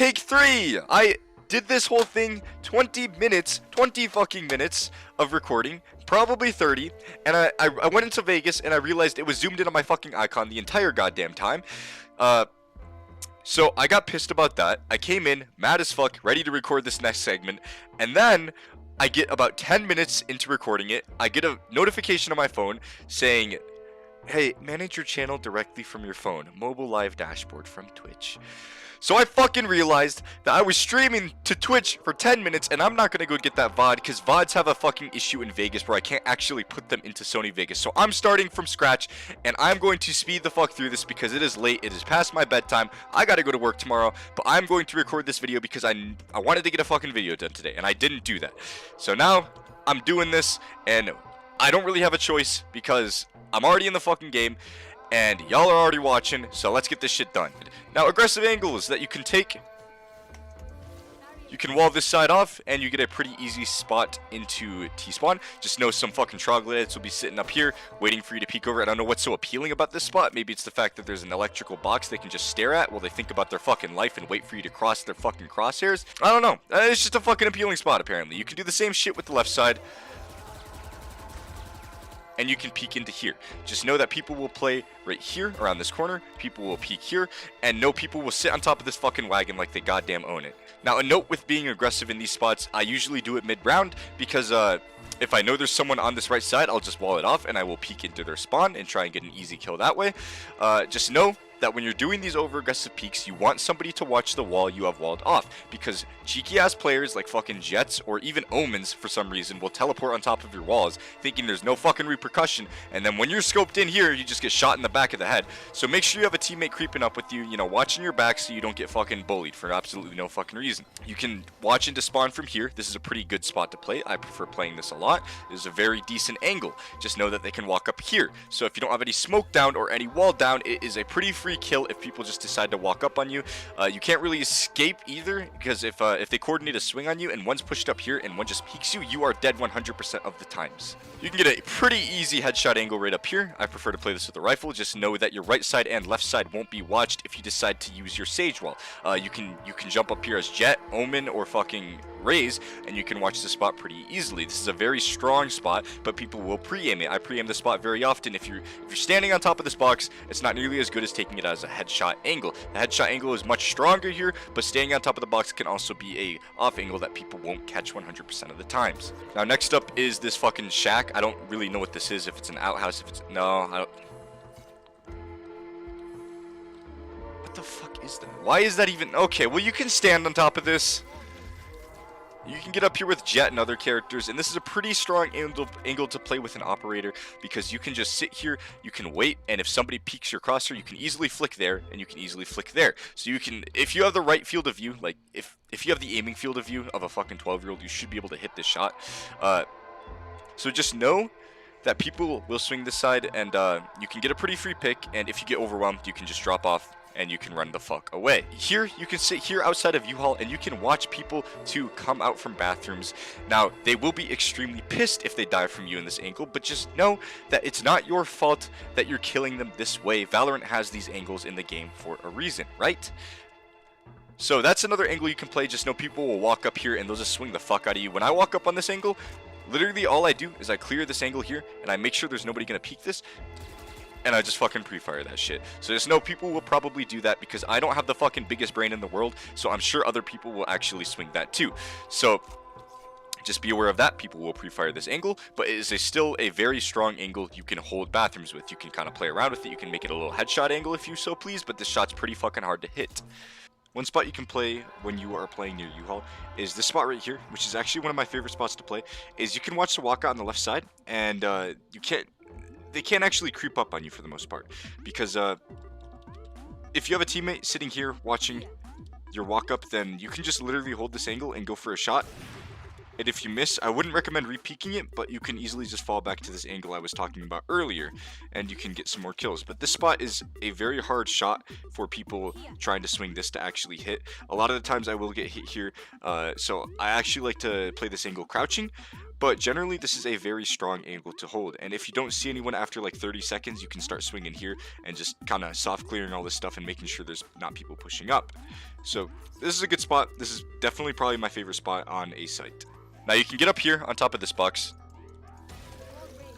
Take 3! I did this whole thing 20 fucking minutes of recording, probably 30, and I went into Vegas and I realized it was zoomed in on my fucking icon the entire goddamn time. So I got pissed about that. I came in, mad as fuck, ready to record this next segment, and then I get about 10 minutes into recording it, I get a notification on my phone saying, hey, manage your channel directly from your phone. Mobile live dashboard from Twitch. So I fucking realized that I was streaming to Twitch for 10 minutes, and I'm not gonna go get that VOD, because VODs have a fucking issue in Vegas where I can't actually put them into Sony Vegas. So I'm starting from scratch, and I'm going to speed the fuck through this because it is late, it is past my bedtime, I gotta go to work tomorrow, but I'm going to record this video because I wanted to get a fucking video done today, and I didn't do that. So now, I'm doing this, and I don't really have a choice because I'm already in the fucking game, and y'all are already watching, so let's get this shit done. Now, aggressive angles that you can take. You can wall this side off, and you get a pretty easy spot into T-spawn. Just know some fucking troglodytes will be sitting up here, waiting for you to peek over. I don't know what's so appealing about this spot. Maybe it's the fact that there's an electrical box they can just stare at while they think about their fucking life and wait for you to cross their fucking crosshairs. I don't know. It's just a fucking appealing spot, apparently. You can do the same shit with the left side, and you can peek into here. Just know that people will play right here around this corner, people will peek here, and no people will sit on top of this fucking wagon like they goddamn own it. Now, a note with being aggressive in these spots, I usually do it mid-round because if I know there's someone on this right side, I'll just wall it off and I will peek into their spawn and try and get an easy kill that way. Just know that when you're doing these over aggressive peeks, you want somebody to watch the wall you have walled off, because cheeky ass players like fucking Jets or even Omens for some reason will teleport on top of your walls thinking there's no fucking repercussion, and then when you're scoped in here you just get shot in the back of the head. So make sure you have a teammate creeping up with you, you know, watching your back so you don't get fucking bullied for absolutely no fucking reason. You can watch into spawn from here. This is a pretty good spot to play. I prefer playing this a lot. This is a very decent angle. Just know that they can walk up here, so if you don't have any smoke down or any wall down, it is a pretty free kill if people just decide to walk up on you. You can't really escape either, because if they coordinate a swing on you and one's pushed up here and one just peeks you, you are dead 100% of the times. You can get a pretty easy headshot angle right up here. I prefer to play this with a rifle. Just know that your right side and left side won't be watched if you decide to use your sage wall. You can jump up here as Jet, Omen, or fucking Raze, and you can watch the spot pretty easily. This is a very strong spot, but people will pre-aim it. I pre-aim the spot very often. If you're standing on top of this box, it's not nearly as good as taking it as a headshot angle. The headshot angle is much stronger here, but standing on top of the box can also be a off angle that people won't catch 100% of the times. Now, next up is this fucking shack. I don't really know what this is, if it's an outhouse, if it's... No, I don't... What the fuck is that? Why is that even... Okay, well, you can stand on top of this. You can get up here with Jet and other characters, and this is a pretty strong angle to play with an operator, because you can just sit here, you can wait, and if somebody peeks your crosshair, you can easily flick there, and you can easily flick there. So you can, if you have the right field of view, like, if you have the aiming field of view of a fucking 12-year-old, you should be able to hit this shot. So just know that people will swing this side, and you can get a pretty free pick, and if you get overwhelmed, you can just drop off and you can run the fuck away. Here, you can sit here outside of U-Haul and you can watch people to come out from bathrooms. Now, they will be extremely pissed if they die from you in this angle, but just know that it's not your fault that you're killing them this way. Valorant has these angles in the game for a reason, right? So that's another angle you can play. Just know people will walk up here and they'll just swing the fuck out of you. When I walk up on this angle, literally all I do is I clear this angle here and I make sure there's nobody gonna peek this, and I just fucking pre-fire that shit. So just know people will probably do that because I don't have the fucking biggest brain in the world, so I'm sure other people will actually swing that too. So just be aware of that. People will pre-fire this angle, but it is still a very strong angle you can hold bathrooms with. You can kind of play around with it. You can make it a little headshot angle if you so please, but this shot's pretty fucking hard to hit. One spot you can play when you are playing near U-Haul is this spot right here, which is actually one of my favorite spots to play, is you can watch the walkout on the left side, and they can't actually creep up on you for the most part, because if you have a teammate sitting here watching your walk up, then you can just literally hold this angle and go for a shot, and if you miss, I wouldn't recommend re-peeking it, but you can easily just fall back to this angle I was talking about earlier and you can get some more kills. But this spot is a very hard shot for people trying to swing this to actually hit. A lot of the times I will get hit here, so I actually like to play this angle crouching, but generally this is a very strong angle to hold. And if you don't see anyone after like 30 seconds, you can start swinging here and just kind of soft clearing all this stuff and making sure there's not people pushing up. So this is a good spot. This is definitely probably my favorite spot on a site. Now you can get up here on top of this box.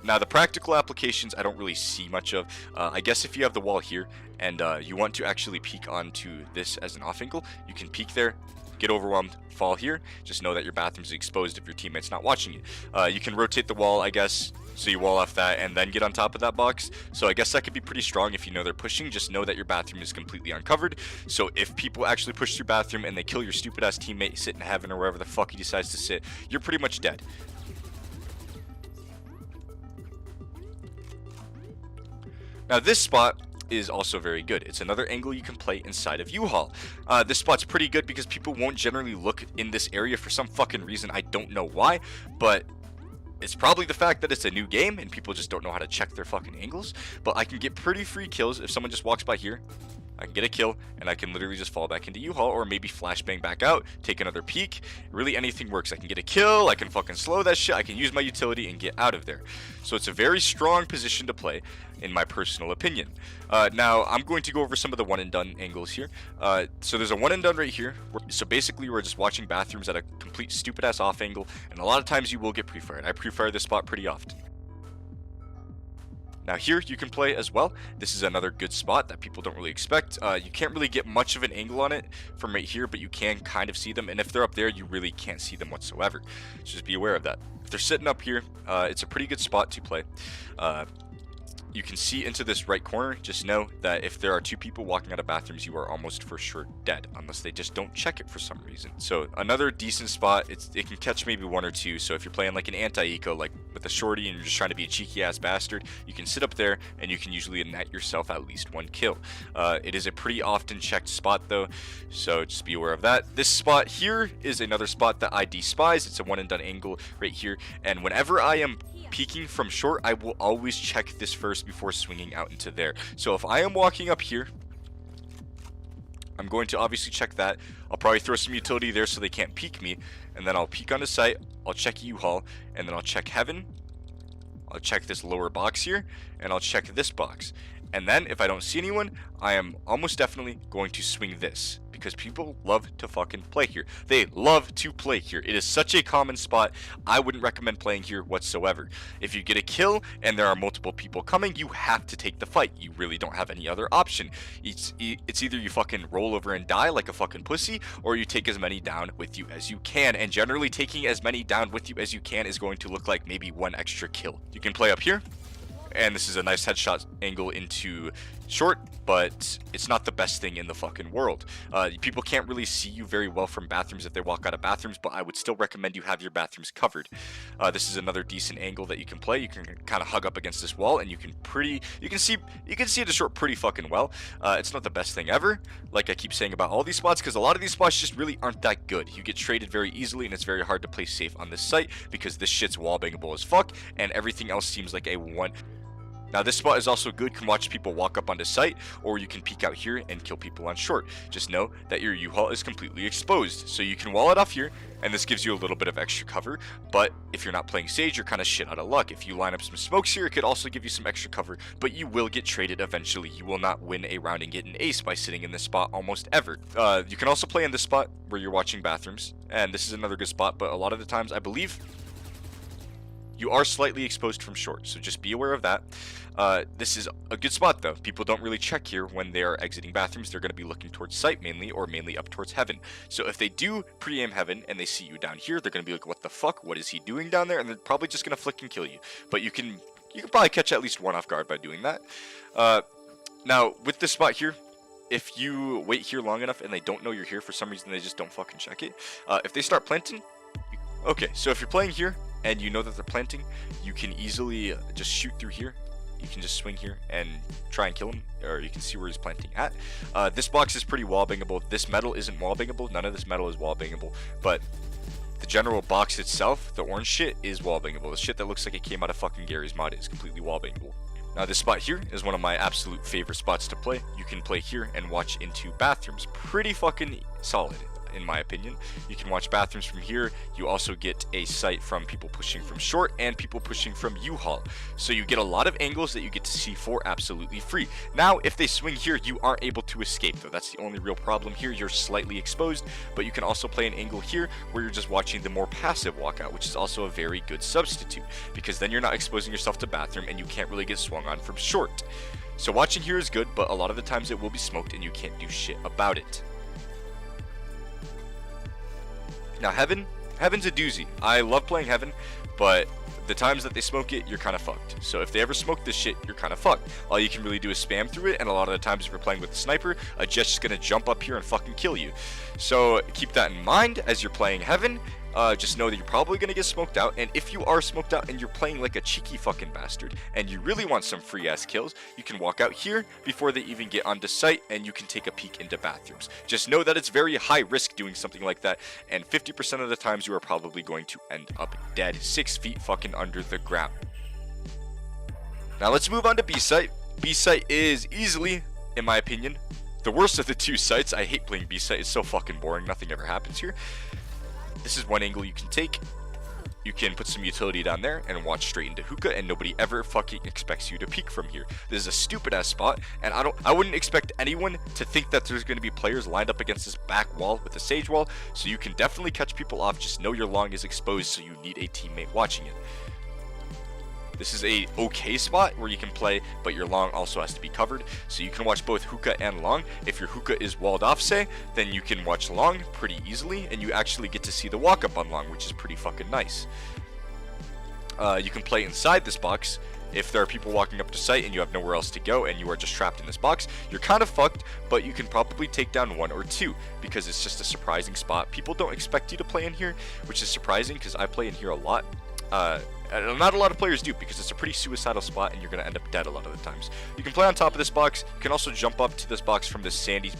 Now the practical applications I don't really see much of. I guess if you have the wall here and you want to actually peek onto this as an off angle, you can peek there, get overwhelmed, fall here. Just know that your bathroom is exposed if your teammate's not watching you. You can rotate the wall, I guess, so you wall off that and then get on top of that box. So I guess that could be pretty strong if you know they're pushing. Just know that your bathroom is completely uncovered. So if people actually push through bathroom and they kill your stupid ass teammate, sit in heaven or wherever the fuck he decides to sit, you're pretty much dead. Now this spot is also very good. It's another angle you can play inside of U-Haul. This spot's pretty good because people won't generally look in this area for some fucking reason. I don't know why, but it's probably the fact that it's a new game and people just don't know how to check their fucking angles. But I can get pretty free kills if someone just walks by here. I can get a kill and I can literally just fall back into U-Haul or maybe flashbang back out, take another peek. Really anything works. I can get a kill, I can fucking slow that shit, I can use my utility and get out of there. So it's a very strong position to play in my personal opinion. Now I'm going to go over some of the one and done angles here. So there's a one and done right here. So basically we're just watching bathrooms at a complete stupid ass off angle, and a lot of times you will get pre-fired. I pre-fire this spot pretty often. Now here you can play as well. This is another good spot that people don't really expect. You can't really get much of an angle on it from right here, but you can kind of see them. And if they're up there, you really can't see them whatsoever. So just be aware of that. If they're sitting up here, it's a pretty good spot to play. You can see into this right corner. Just know that if there are two people walking out of bathrooms, you are almost for sure dead, unless they just don't check it for some reason. So another decent spot, it can catch maybe one or two. So if you're playing like an anti-eco, like with a shorty and you're just trying to be a cheeky ass bastard, you can sit up there and you can usually net yourself at least one kill. It is a pretty often checked spot though, so just be aware of that. This spot here is another spot that I despise. It's a one and done angle right here, and whenever I am peeking from short, I will always check this first before swinging out into there. So if I am walking up here, I'm going to obviously check that. I'll probably throw some utility there so they can't peek me, and then I'll peek onto site, I'll check U-Haul, and then I'll check heaven, I'll check this lower box here, and I'll check this box. And then if I don't see anyone, I am almost definitely going to swing this, because people love to fucking play here. They love to play here. It is such a common spot. I wouldn't recommend playing here whatsoever. If you get a kill and there are multiple people coming, you have to take the fight. You really don't have any other option. It's either you fucking roll over and die like a fucking pussy, or you take as many down with you as you can. And generally taking as many down with you as you can is going to look like maybe one extra kill. You can play up here, and this is a nice headshot angle into short, but it's not the best thing in the fucking world. People can't really see you very well from bathrooms if they walk out of bathrooms, but I would still recommend you have your bathrooms covered. This is another decent angle that you can play. You can kind of hug up against this wall, and you can see it short pretty fucking well. It's not the best thing ever, like I keep saying about all these spots, because a lot of these spots just really aren't that good. You get traded very easily, and it's very hard to play safe on this site because this shit's wall bangable as fuck, and everything else seems like a one. Now this spot is also good, can watch people walk up onto site, or you can peek out here and kill people on short. Just know that your U-Haul is completely exposed, so you can wall it off here, and this gives you a little bit of extra cover. But if you're not playing Sage, you're kind of shit out of luck. If you line up some smokes here, it could also give you some extra cover, but you will get traded eventually. You will not win a round and get an ace by sitting in this spot almost ever. You can also play in this spot where you're watching bathrooms, and this is another good spot, but a lot of the times, I believe, you are slightly exposed from short, so just be aware of that. This is a good spot though. People don't really check here when they are exiting bathrooms. They're going to be looking towards site mainly, or mainly up towards heaven. So if they do pre-aim heaven and they see you down here, they're going to be like, what the fuck? What is he doing down there? And they're probably just going to flick and kill you. But you can probably catch at least one off guard by doing that. Now with this spot here, if you wait here long enough and they don't know you're here for some reason, they just don't fucking check it. If they start planting, okay, so if you're playing here and you know that they're planting, you can easily just shoot through here. You can just swing here and try and kill him, or you can see where he's planting at. This box is pretty wall bangable. This metal isn't wall bangable. None of this metal is wall bangable, but the general box itself, the orange shit, is wall bangable. The shit that looks like it came out of fucking Gary's mod is completely wall bangable. Now this spot here is one of my absolute favorite spots to play. You can play here and watch into bathrooms. Pretty fucking solid. in my opinion. You can watch bathrooms from here. You also get a sight from people pushing from short and people pushing from U-Haul. So you get a lot of angles that you get to see for absolutely free. Now, if they swing here, you aren't able to escape, though. That's the only real problem here. You're slightly exposed, but you can also play an angle here where you're just watching the more passive walkout, which is also a very good substitute, because then you're not exposing yourself to bathroom and you can't really get swung on from short. So watching here is good, but a lot of the times it will be smoked and you can't do shit about it. Now Heaven's a doozy. I love playing Heaven, but the times that they smoke it, you're kind of fucked. So if they ever smoke this shit, you're kind of fucked. All you can really do is spam through it, and a lot of the times if you're playing with a sniper, a jet's just gonna jump up here and fucking kill you. So keep that in mind as you're playing Heaven. Just know that you're probably going to get smoked out, and if you are smoked out and you're playing like a cheeky fucking bastard and you really want some free ass kills, you can walk out here before they even get onto site and you can take a peek into bathrooms. Just know that it's very high risk doing something like that, and 50% of the times you are probably going to end up dead 6 feet fucking under the ground. Now let's move on to B site. B site is easily, in my opinion, the worst of the two sites. I hate playing B site. It's so fucking boring. Nothing ever happens here. This is one angle you can take. You can put some utility down there and watch straight into hookah, and nobody ever fucking expects you to peek from here. This is a stupid ass spot, and I wouldn't expect anyone to think that there's going to be players lined up against this back wall with a sage wall, so you can definitely catch people off. Just know your long is exposed, so you need a teammate watching it. This is a okay spot where you can play, but your long also has to be covered. So you can watch both hookah and long. If your hookah is walled off, say, then you can watch long pretty easily, and you actually get to see the walk up on long, which is pretty fucking nice. You can play inside this box. If there are people walking up to site and you have nowhere else to go and you are just trapped in this box, you're kind of fucked, but you can probably take down 1 or 2 because it's just a surprising spot. People don't expect you to play in here, which is surprising because I play in here a lot. Not a lot of players do because it's a pretty suicidal spot and you're going to end up dead a lot of the times. You can play on top of this box. You can also jump up to this box from the sandy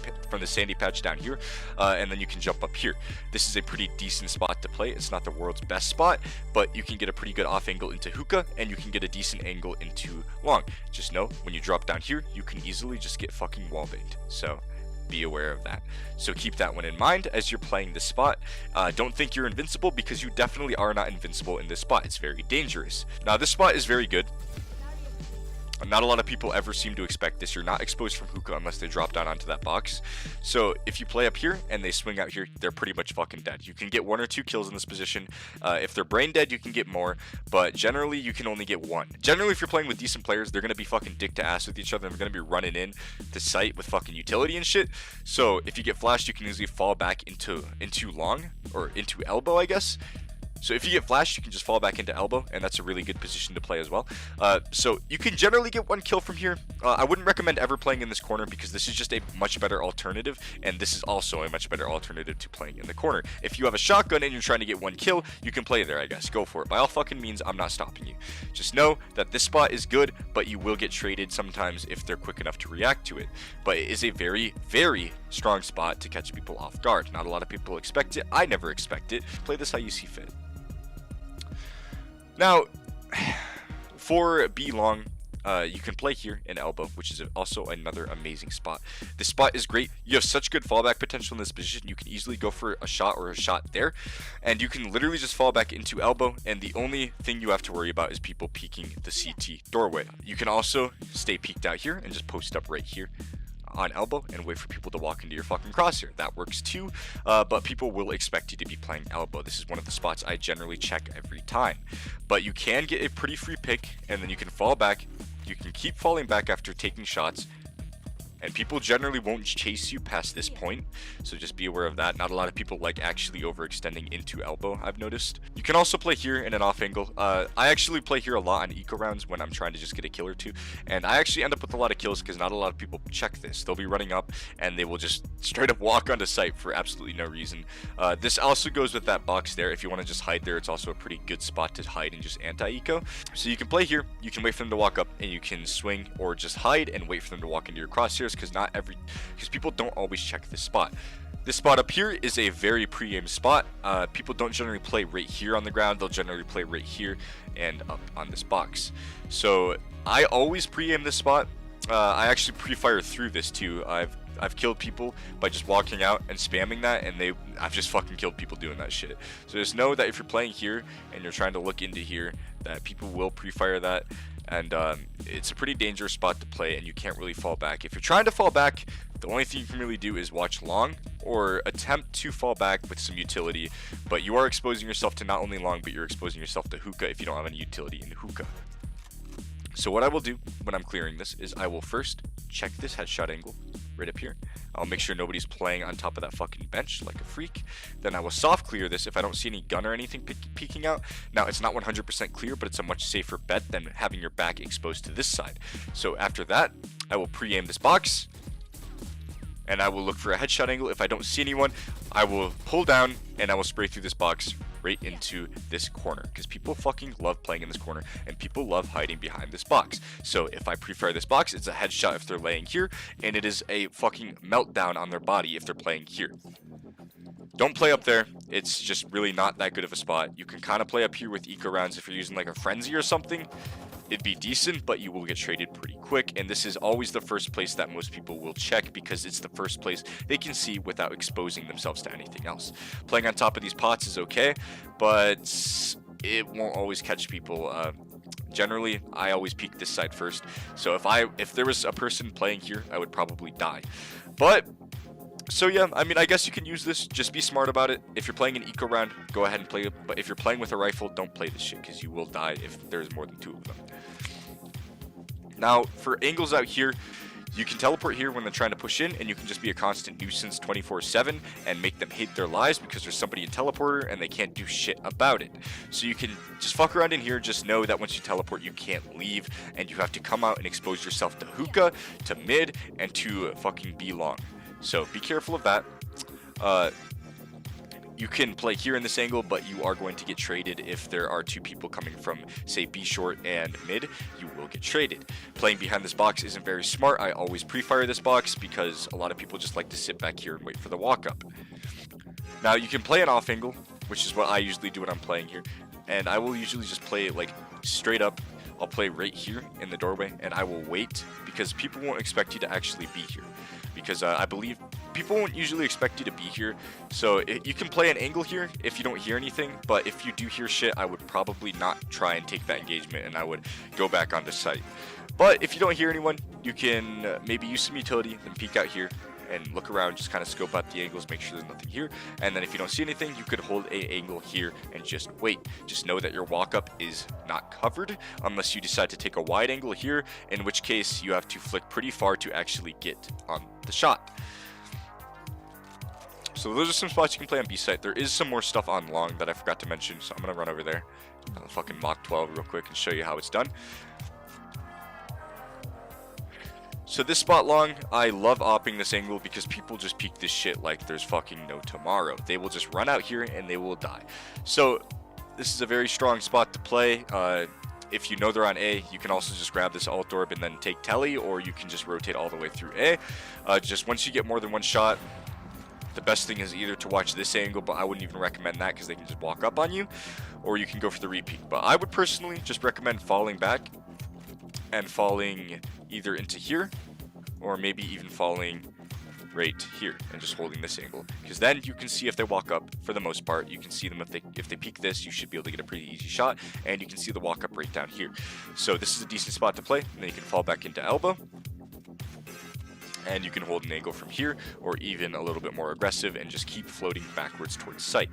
patch down here, and then you can jump up here. This is a pretty decent spot to play. It's not the world's best spot, but you can get a pretty good off angle into hookah, and you can get a decent angle into long. Just know when you drop down here, you can easily just get fucking wallbanged. So be aware of that. So keep that one in mind as you're playing this spot. Don't think you're invincible, because you definitely are not invincible in this spot. It's very dangerous. Now this spot is very good. Not a lot of people ever seem to expect this. You're not exposed from hookah unless they drop down onto that box. So if you play up here and they swing out here, they're pretty much fucking dead. You can get 1 or 2 kills in this position. If they're brain dead, you can get more, but generally you can only get 1. Generally, if you're playing with decent players, they're gonna be fucking dick to ass with each other, and they're gonna be running in to site with fucking utility and shit. So if you get flashed, you can easily fall back into long, or into elbow, I guess. So if you get flashed, you can just fall back into elbow, and that's a really good position to play as well. So you can generally get 1 kill from here. I wouldn't recommend ever playing in this corner, because this is just a much better alternative, and this is also a much better alternative to playing in the corner. If you have a shotgun and you're trying to get 1 kill, you can play there, I guess. Go for it. By all fucking means, I'm not stopping you. Just know that this spot is good, but you will get traded sometimes if they're quick enough to react to it. But it is a very, very strong spot to catch people off guard. Not a lot of people expect it. I never expect it. Play this how you see fit. Now, for B long, you can play here in elbow, which is also another amazing spot. This spot is great. You have such good fallback potential in this position. You can easily go for a shot or a shot there, and you can literally just fall back into elbow, and the only thing you have to worry about is people peeking the CT doorway. You can also stay peeked out here and just post up right here on elbow and wait for people to walk into your fucking crosshair. That works too, but people will expect you to be playing elbow. This is one of the spots I generally check every time. But you can get a pretty free pick, and then you can fall back. You can keep falling back after taking shots, and people generally won't chase you past this point, so just be aware of that. Not a lot of people like actually overextending into elbow, I've noticed. You can also play here in an off angle. I actually play here a lot on eco rounds when I'm trying to just get a kill or 2, and I actually end up with a lot of kills because not a lot of people check this. They'll be running up and they will just straight up walk onto site for absolutely no reason. This also goes with that box there. If you want to just hide there, it's also a pretty good spot to hide and just anti-eco. So you can play here, you can wait for them to walk up, and you can swing or just hide and wait for them to walk into your crosshairs, because people don't always check this spot. This spot up here is a very pre-aimed spot. People don't generally play right here on the ground. They'll generally play right here and up on this box. So I always pre-aim this spot. I actually pre-fire through this too. I've I've killed people by just walking out and spamming that, and I've just fucking killed people doing that shit. So just know that if you're playing here and you're trying to look into here, that people will pre-fire that, and it's a pretty dangerous spot to play, and you can't really fall back. If you're trying to fall back, the only thing you can really do is watch long or attempt to fall back with some utility, but you are exposing yourself to not only long, but you're exposing yourself to hookah if you don't have any utility in hookah. So what I will do when I'm clearing this is I will first check this headshot angle right up here. I'll make sure nobody's playing on top of that fucking bench like a freak. Then I will soft clear this if I don't see any gun or anything peeking out. Now, it's not 100% clear, but it's a much safer bet than having your back exposed to this side. So after that, I will pre-aim this box, and I will look for a headshot angle. If I don't see anyone, I will pull down and I will spray through this box right into this corner, because people fucking love playing in this corner and people love hiding behind this box. So if I pre-fire this box, it's a headshot if they're laying here, and it is a fucking meltdown on their body if they're playing here. Don't play up there. It's just really not that good of a spot. You can kind of play up here with eco rounds if you're using like a frenzy or something. It'd be decent, but you will get traded pretty quick, and this is always the first place that most people will check because it's the first place they can see without exposing themselves to anything else. Playing on top of these pots is okay, but it won't always catch people. Generally, I always peek this side first, so if there was a person playing here, I would probably die. But so yeah, I mean, I guess you can use this. Just be smart about it. If you're playing an eco round, go ahead and play it. But if you're playing with a rifle, don't play this shit because you will die if there's more than 2 of them. Now, for angles out here, you can teleport here when they're trying to push in, and you can just be a constant nuisance 24/7 and make them hate their lives because there's somebody in teleporter and they can't do shit about it. So you can just fuck around in here. Just know that once you teleport, you can't leave, and you have to come out and expose yourself to hookah, to mid, and to fucking B long. So be careful of that. You can play here in this angle, but you are going to get traded if there are 2 people coming from, say, B short and mid. You will get traded. Playing behind this box isn't very smart. I always pre-fire this box because a lot of people just like to sit back here and wait for the walk up. Now, you can play an off angle, which is what I usually do when I'm playing here, and I will usually just play like straight up. I'll play right here in the doorway, and I will wait because people won't expect you to actually be here. Because I believe people won't usually expect you to be here. So you can play an angle here if you don't hear anything, but if you do hear shit, I would probably not try and take that engagement, and I would go back onto site. But if you don't hear anyone, you can maybe use some utility, then peek out here and look around, just kind of scope out the angles, make sure there's nothing here, and then if you don't see anything, you could hold a angle here and just wait. Just know that your walk up is not covered unless you decide to take a wide angle here, in which case you have to flick pretty far to actually get on the shot. So those are some spots you can play on B site. There is some more stuff on long that I forgot to mention, so I'm gonna run over there. I'll fucking Mach 12 real quick and show you how it's done. So this spot long, I love opping this angle because people just peek this shit like there's fucking no tomorrow. They will just run out here and they will die. So this is a very strong spot to play. If you know they're on A, you can also just grab this alt orb and then take telly, or you can just rotate all the way through A. Just once you get more than 1 shot, the best thing is either to watch this angle, but I wouldn't even recommend that because they can just walk up on you, or you can go for the repeat. But I would personally just recommend falling back and falling either into here or maybe even falling right here and just holding this angle, because then you can see if they walk up. For the most part, you can see them. If they peek this, you should be able to get a pretty easy shot, and you can see the walk up right down here. So this is a decent spot to play, and then you can fall back into elbow, and you can hold an angle from here, or even a little bit more aggressive and just keep floating backwards towards sight.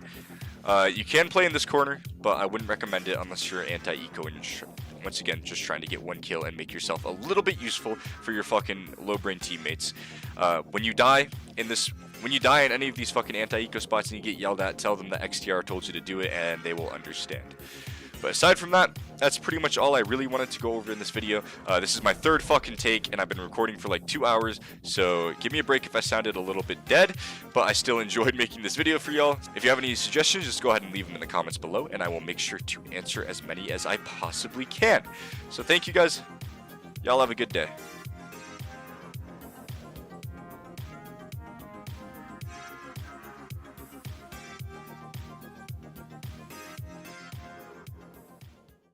You can play in this corner, but I wouldn't recommend it unless you're anti-eco and you're once again just trying to get 1 kill and make yourself a little bit useful for your fucking low brain teammates. When you die in any of these fucking anti-eco spots and you get yelled at, tell them that XTR told you to do it and they will understand. But aside from that, that's pretty much all I really wanted to go over in this video. This is my 3rd fucking take, and I've been recording for like 2 hours, so give me a break if I sounded a little bit dead, but I still enjoyed making this video for y'all. If you have any suggestions, just go ahead and leave them in the comments below, and I will make sure to answer as many as I possibly can. So thank you guys. Y'all have a good day.